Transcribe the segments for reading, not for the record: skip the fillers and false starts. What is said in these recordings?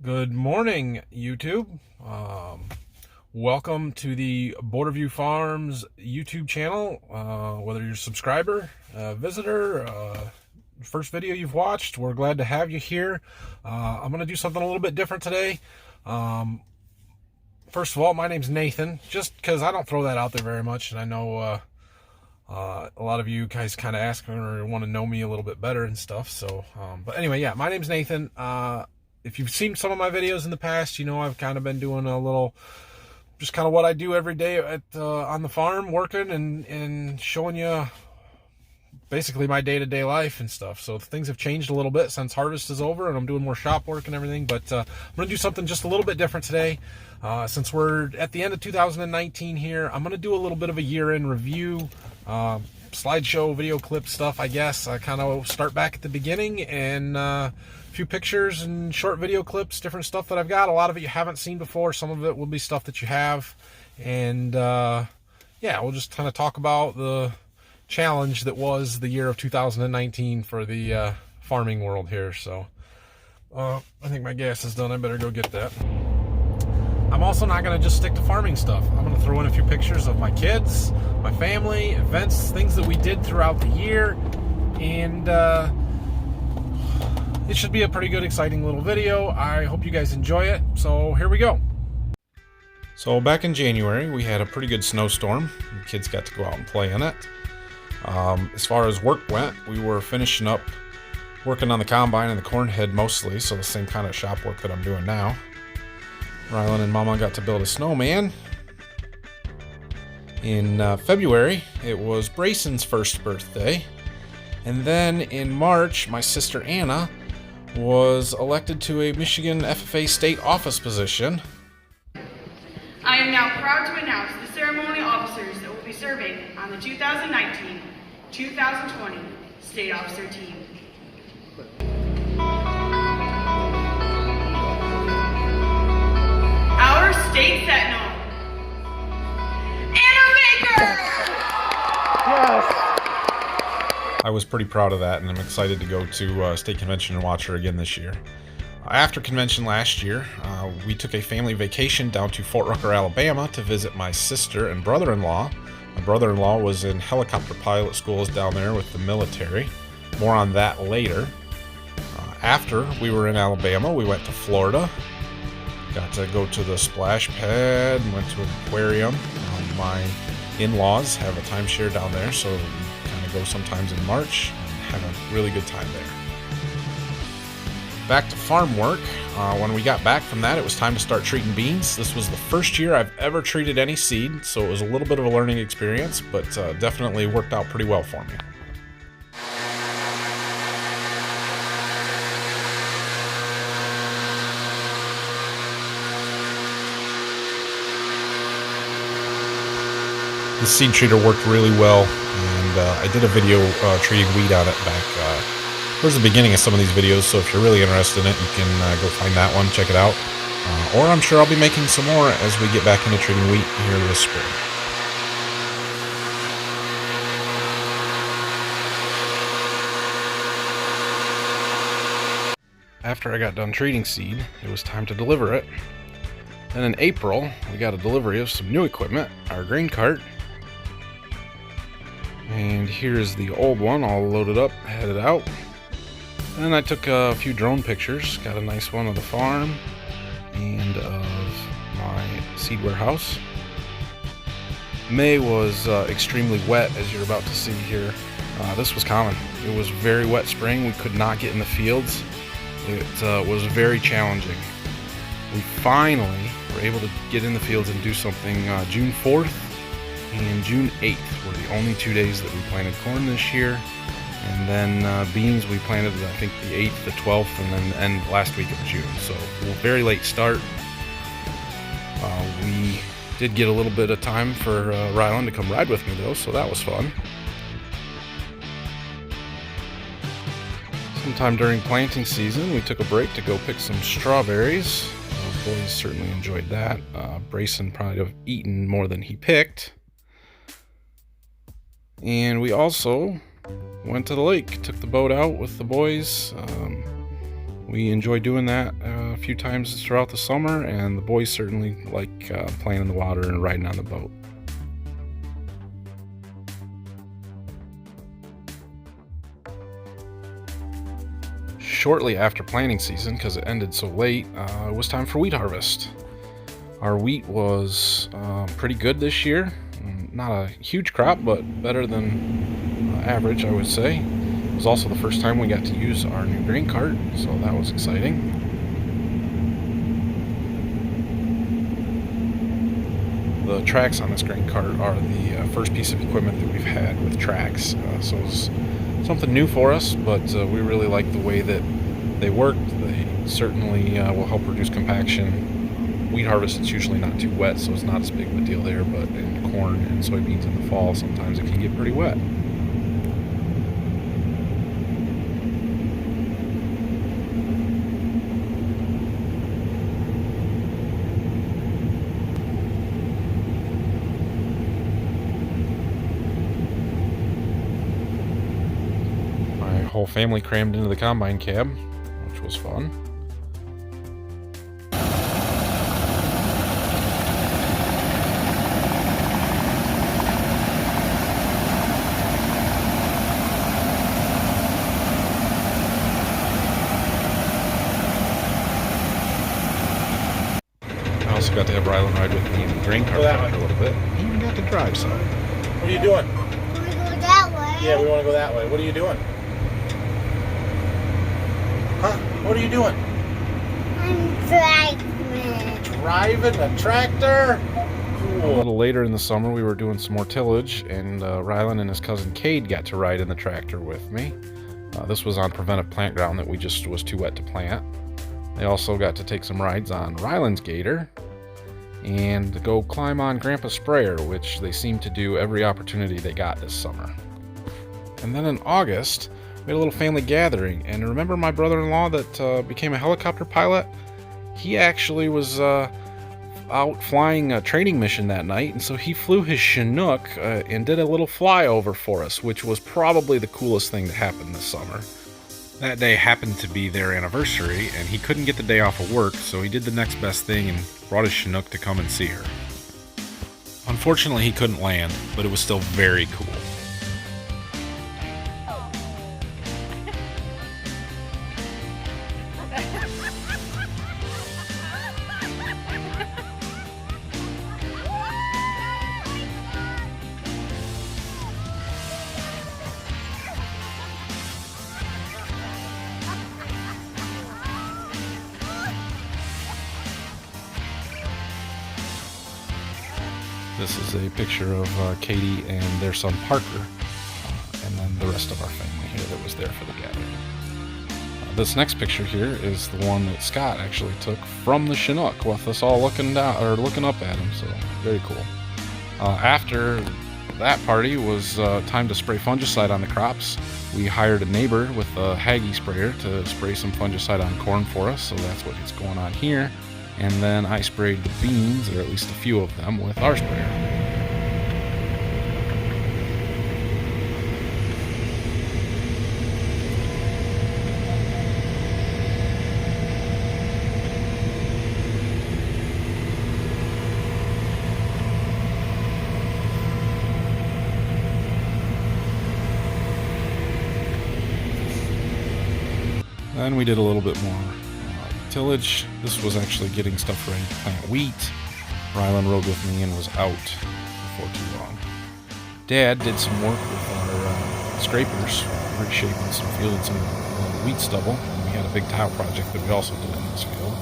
Good morning, YouTube. Welcome to the Borderview Farms YouTube channel. Whether you're a subscriber, visitor, first video you've watched, we're glad to have you here. I'm going to do something a little bit different today. First of all, my name's Nathan, just because I don't throw that out there very much, and I know a lot of you guys kind of ask or want to know me a little bit better and stuff. So, but anyway, yeah, my name's Nathan. If you've seen some of my videos in the past, you know I've kind of been doing a little, just kind of what I do every day at on the farm, working and showing you basically my day-to-day life and stuff. So things have changed a little bit since harvest is over, and I'm doing more shop work and everything. But I'm going to do something just a little bit different today. Since we're at the end of 2019 here, I'm going to do a little bit of a year-end review, slideshow, video clip stuff, I guess. I kind of start back at the beginning and a few pictures and short video clips, different stuff that I've got. A lot of it you haven't seen before. Some of it will be stuff that you have. And yeah, we'll just kind of talk about the challenge that was the year of 2019 for the farming world here. So I think my gas is done. I better go get that. I'm also not going to just stick to farming stuff. I'm going to throw in a few pictures of my kids, my family, events, things that we did throughout the year, and it should be a pretty good, exciting little video. I hope you guys enjoy it. So here we go. So back in January, we had a pretty good snowstorm. The kids got to go out and play in it. As far as work went, we were finishing up working on the combine and the corn head mostly, so the same kind of shop work that I'm doing now. Rylan and Mama got to build a snowman. In February, it was Brayson's first birthday. And then in March, my sister Anna was elected to a Michigan FFA state office position. I am now proud to announce the ceremonial officers that will be serving on the 2019-2020 state officer team. Our state sentinel, Anna Baker! Yes! I was pretty proud of that, and I'm excited to go to state convention and watch her again this year. After convention last year, we took a family vacation down to Fort Rucker, Alabama to visit my sister and brother-in-law. My brother-in-law was in helicopter pilot schools down there with the military. More on that later. After we were in Alabama, we went to Florida. Got to go to the splash pad and went to an aquarium. My in-laws have a timeshare down there, so we kind of go sometimes in March and have a really good time there. Back to farm work. When we got back from that, it was time to start treating beans. This was the first year I've ever treated any seed, so it was a little bit of a learning experience, but definitely worked out pretty well for me. The seed treater worked really well, and I did a video treating wheat on it back towards the beginning of some of these videos, so if you're really interested in it, you can go find that one, check it out. Or I'm sure I'll be making some more as we get back into treating wheat here this spring. After I got done treating seed, it was time to deliver it. Then in April, we got a delivery of some new equipment, our grain cart. And here's the old one all loaded up, headed out. And then I took a few drone pictures, got a nice one of the farm and of my seed warehouse. May was extremely wet, as you're about to see here. This was common. It was a very wet spring. We could not get in the fields. It was very challenging. We finally were able to get in the fields and do something June 4th and June 8th were the only 2 days that we planted corn this year. And then beans we planted, I think, the 8th, the 12th, and then the end last week of June. So a very late start. We did get a little bit of time for Rylan to come ride with me, though, so that was fun. Sometime during planting season, we took a break to go pick some strawberries. The boys certainly enjoyed that. Brayson probably have eaten more than he picked. And we also went to the lake, took the boat out with the boys, We enjoy doing that a few times throughout the summer, and the boys certainly like playing in the water and riding on the boat. Shortly after planting season, because it ended so late, it was time for wheat harvest. Our wheat was pretty good this year. Not a huge crop, but better than average, I would say. It was also the first time we got to use our new grain cart, so that was exciting. The tracks on this grain cart are the first piece of equipment that we've had with tracks, so it's something new for us, but we really like the way that they work. They certainly will help reduce compaction. Wheat harvest, it's usually not too wet, so it's not as big of a deal there, but in corn and soybeans in the fall, sometimes it can get pretty wet. My whole family crammed into the combine cab, which was fun. I also got to have Rylan ride with me in the grain cart for a little bit. He even got to drive some. What are you doing? Can we go that way? Yeah, we want to go that way. What are you doing? Huh? What are you doing? I'm driving. Driving a tractor? A Cool. little later in the summer, we were doing some more tillage, and Rylan and his cousin Cade got to ride in the tractor with me. This was on preventive plant ground that we just was too wet to plant. They also got to take some rides on Rylan's gator and go climb on Grandpa's sprayer, which they seemed to do every opportunity they got this summer. And then in August, we had a little family gathering, and remember my brother-in-law that became a helicopter pilot? He actually was out flying a training mission that night, and so he flew his Chinook and did a little flyover for us, which was probably the coolest thing that happened this summer. That day happened to be their anniversary, and he couldn't get the day off of work, so he did the next best thing and brought his Chinook to come and see her. Unfortunately, he couldn't land, but it was still very cool. This is a picture of Katie and their son Parker, and then the rest of our family here that was there for the gathering. This next picture here is the one that Scott actually took from the Chinook with us all looking down or looking up at him, so very cool. After that party was time to spray fungicide on the crops. We hired a neighbor with a Haggy sprayer to spray some fungicide on corn for us, so that's what is going on here. And then I sprayed the beans, or at least a few of them, with our sprayer. Then we did a little bit more tillage. This was actually getting stuff ready to plant wheat. Rylan rode with me and was out before too long. Dad did some work with our scrapers, reshaping some field and some wheat stubble. And we had a big tile project that we also did in this field.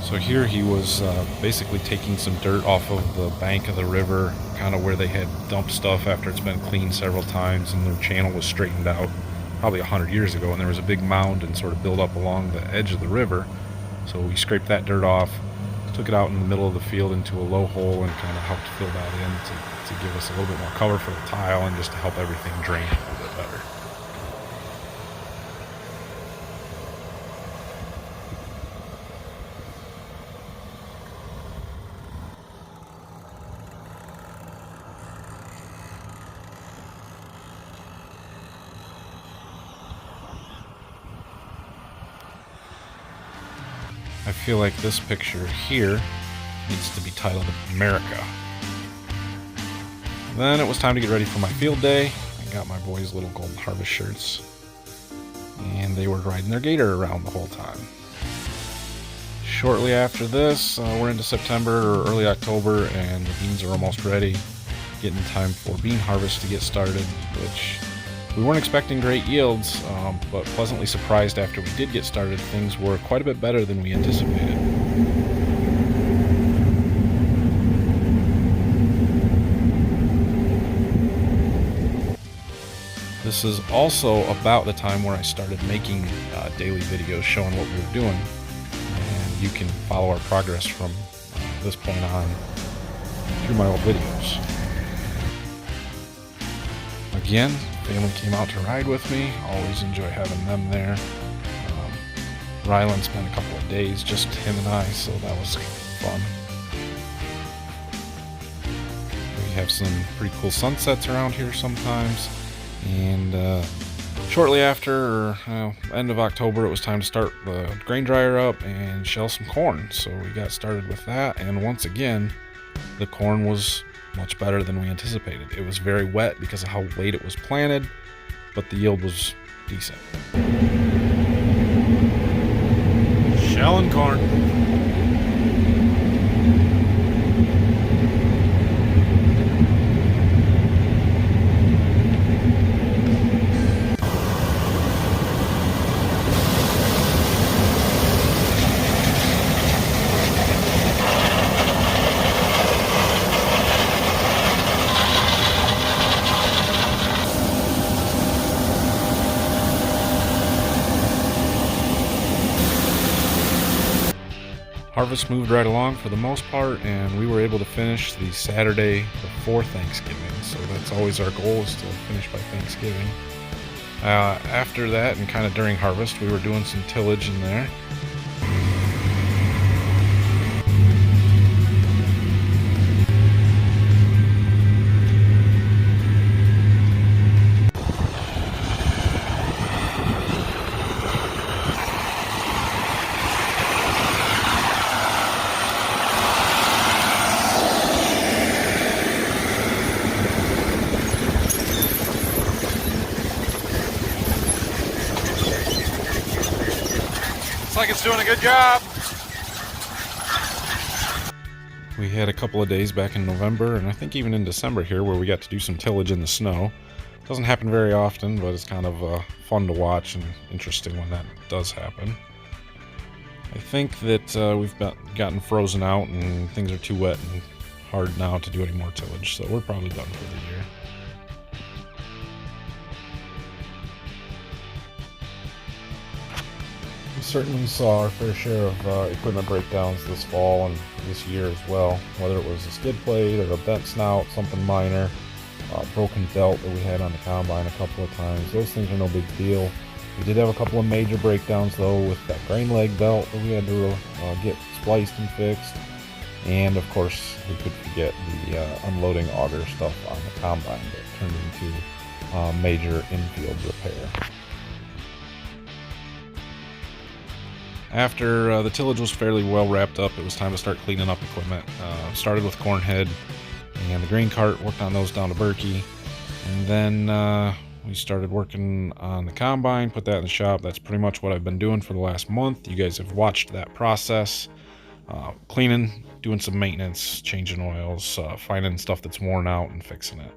So here he was basically taking some dirt off of the bank of the river, kind of where they had dumped stuff after it's been cleaned several times and their channel was straightened out probably 100 years ago, and there was a big mound and sort of build up along the edge of the river. So we scraped that dirt off, took it out in the middle of the field into a low hole, and kind of helped fill that in to give us a little bit more cover for the tile and just to help everything drain a little bit better. I feel like this picture here needs to be titled America. Then it was time to get ready for my field day. I got my boys little golden harvest shirts, and they were riding their gator around the whole time. Shortly after this, we're into September or early October, and the beans are almost ready. Getting time for bean harvest to get started, which we weren't expecting great yields, but pleasantly surprised after we did get started. Things were quite a bit better than we anticipated. This is also about the time where I started making daily videos showing what we were doing, and you can follow our progress from this point on through my old videos. Again, family came out to ride with me. Always enjoy having them there. Rylan spent a couple of days, just him and I, so that was fun. We have some pretty cool sunsets around here sometimes. And shortly after, or end of October, it was time to start the grain dryer up and shell some corn. So we got started with that, and once again, the corn was much better than we anticipated. It was very wet because of how late it was planted, but the yield was decent. Shelling corn. Harvest moved right along for the most part, and we were able to finish the Saturday before Thanksgiving. So that's always our goal, is to finish by Thanksgiving. After that, and kind of during harvest, we were doing some tillage in there. Like it's doing a good job. We had a couple of days back in November, and I think even in December here, where we got to do some tillage in the snow. Doesn't happen very often, but it's kind of fun to watch and interesting when that does happen. I think that we've gotten frozen out, and things are too wet and hard now to do any more tillage, so we're probably done for the year. We certainly saw our fair share of equipment breakdowns this fall and this year as well, whether it was a skid plate or a bent snout, something minor, broken belt that we had on the combine a couple of times. Those things are no big deal. We did have a couple of major breakdowns though with that grain leg belt that we had to get spliced and fixed, and of course we could forget the unloading auger stuff on the combine that turned into major infield repair. After the tillage was fairly well wrapped up, it was time to start cleaning up equipment. Started with corn head and the grain cart, worked on those down to Berkey. And then we started working on the combine, put that in the shop. That's pretty much what I've been doing for the last month. You guys have watched that process. Cleaning, doing some maintenance, changing oils, finding stuff that's worn out and fixing it.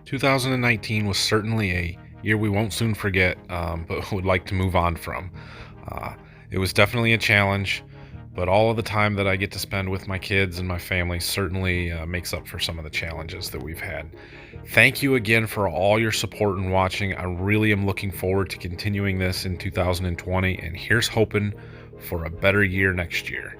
2019 was certainly a year we won't soon forget, but would like to move on from. It was definitely a challenge, but all of the time that I get to spend with my kids and my family certainly makes up for some of the challenges that we've had. Thank you again for all your support and watching. I really am looking forward to continuing this in 2020, and here's hoping for a better year next year.